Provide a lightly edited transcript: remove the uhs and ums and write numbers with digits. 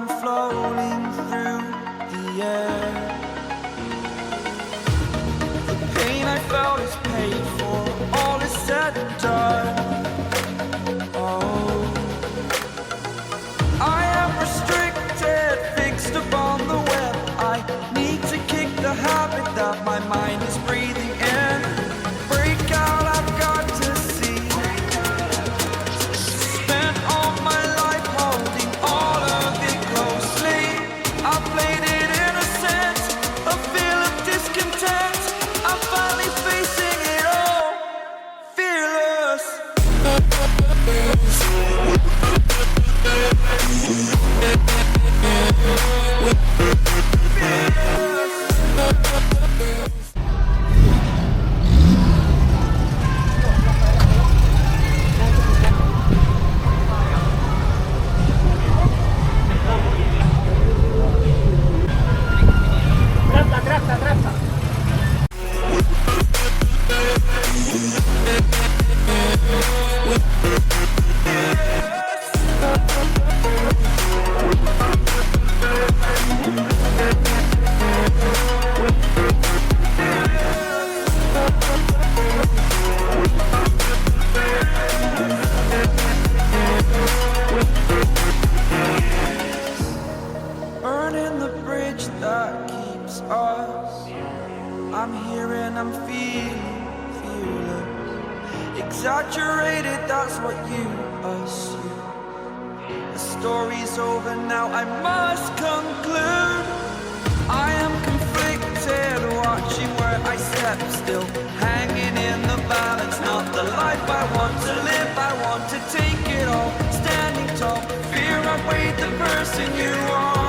I'm floating through the air. The pain I felt is paid for, all is said and done. Oh, I am restricted, fixed upon the web. I need to kick the habit that my mind is breathing in. Break out, I've got to see. Spent all my life holding all of it closely. I played it innocent, a feel of discontent. I'm finally facing it all, fearless. Dreapta, dreapta. Burning the bridge that keeps us. I'm here and I'm feeling fearless. Exaggerated, that's what you assume. The story's over now, I must conclude. I am conflicted, watching where I step still, hanging in the balance. Not the life I want to live, I want to take it all. Standing tall, fear I weighed the person you are.